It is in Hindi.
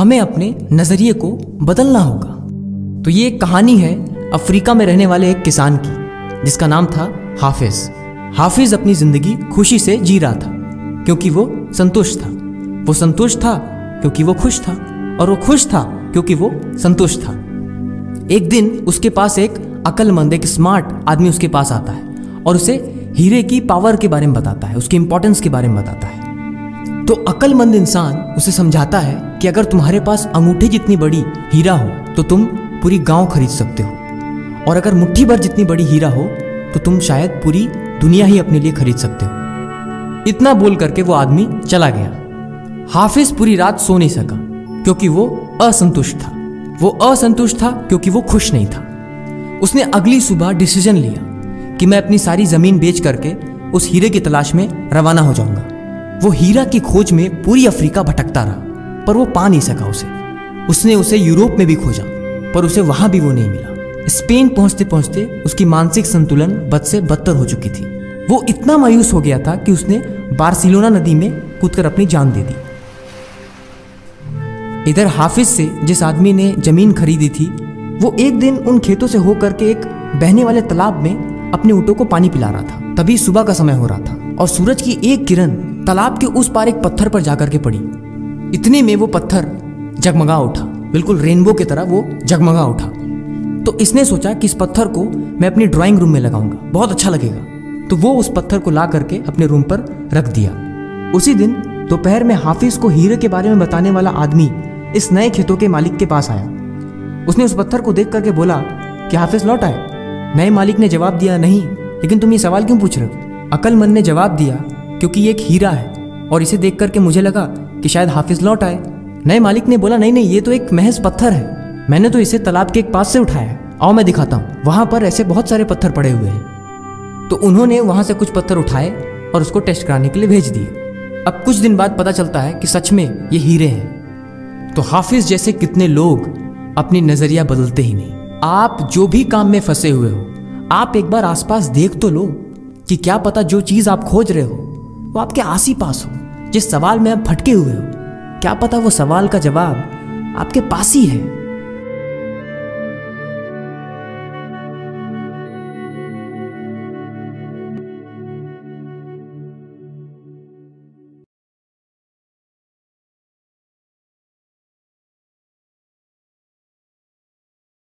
हमें अपने नज़रिए को बदलना होगा। तो ये एक कहानी है अफ्रीका में रहने वाले एक किसान की, जिसका नाम था हाफिज। हाफिज अपनी ज़िंदगी खुशी से जी रहा था क्योंकि वो संतुष्ट था। वो संतुष्ट था क्योंकि वो खुश था, और वो खुश था क्योंकि वो संतुष्ट था। एक दिन उसके पास एक अक्लमंद, एक स्मार्ट आदमी उसके पास आता है और उसे हीरे की पावर के बारे में बताता है, उसकी इंपॉर्टेंस के बारे में बताता है। तो अक्लमंद इंसान उसे समझाता है कि अगर तुम्हारे पास अंगूठे जितनी बड़ी हीरा हो तो तुम पूरी गांव खरीद सकते हो, और अगर मुट्ठी भर जितनी बड़ी हीरा हो तो तुम शायद पूरी दुनिया ही अपने लिए खरीद सकते हो। इतना बोल करके वो आदमी चला गया। हाफिज पूरी रात सो नहीं सका क्योंकि वो असंतुष्ट था। वो असंतुष्ट था क्योंकि वो खुश नहीं था। उसने अगली सुबह डिसीजन लिया कि मैं अपनी सारी जमीन बेच करके उस हीरे की तलाश में रवाना हो जाऊंगा। वो हीरा की खोज में पूरी अफ्रीका भटकता रहा, पर वो पा नहीं सका उसे। उसने उसे यूरोप में भी खोजा, पर उसे वहां भी वो नहीं मिला। स्पेन पहुंचते पहुंचते उसकी मानसिक संतुलन बद से बदतर हो चुकी थी। वो इतना मायूस हो गया था कि उसने बार्सिलोना नदी में कूदकर अपनी जान दे दी। इधर हाफिज से जिस आदमी ने जमीन खरीदी थी, वो एक दिन उन खेतों से होकर के एक बहने वाले तालाब में अपने ऊँटों को पानी पिला रहा था। तभी सुबह का समय हो रहा था और सूरज की एक किरण तालाब के उस पार एक पत्थर पर जाकर के पड़ी। इतने में वो पत्थर जगमगा उठा, बिल्कुल रेनबो की तरह वो जगमगा उठा। तो इसने सोचा कि इस पत्थर को मैं अपनी ड्राइंग रूम में लगाऊंगा, बहुत अच्छा लगेगा। तो वो उस पत्थर को ला करके अपने रूम पर रख दिया। उसी दिन दोपहर में हाफिज को हीरे के बारे में बताने वाला आदमी इस नए खेतों के मालिक के पास आया। उसने उस पत्थर को देख करके बोला कि हाफिज लौट आए। नए मालिक ने जवाब दिया, नहीं, लेकिन तुम ये सवाल क्यों पूछ रहे हो? अक्लमंद ने जवाब दिया, क्योंकि ये एक हीरा है और इसे देख करके मुझे लगा कि शायद हाफिज लौट आए। नए मालिक ने बोला, नहीं, ये तो एक महज पत्थर है, मैंने तो इसे तालाब के एक पास से उठाया है, आओ मैं दिखाता हूँ। वहां पर ऐसे बहुत सारे पत्थर पड़े हुए हैं। तो उन्होंने वहां से कुछ पत्थर उठाए और उसको टेस्ट कराने के लिए भेज दिए। अब कुछ दिन बाद पता चलता है कि सच में ये हीरे हैं। तो हाफिज जैसे कितने लोग अपनी नजरिया बदलते ही नहीं। आप जो भी काम में फंसे हुए हो, आप एक बार आसपास देख तो लो कि क्या पता जो चीज आप खोज रहे हो वो आपके आस ही पास हो। जिस सवाल में आप भटके हुए हो, क्या पता वो सवाल का जवाब आपके पास ही है।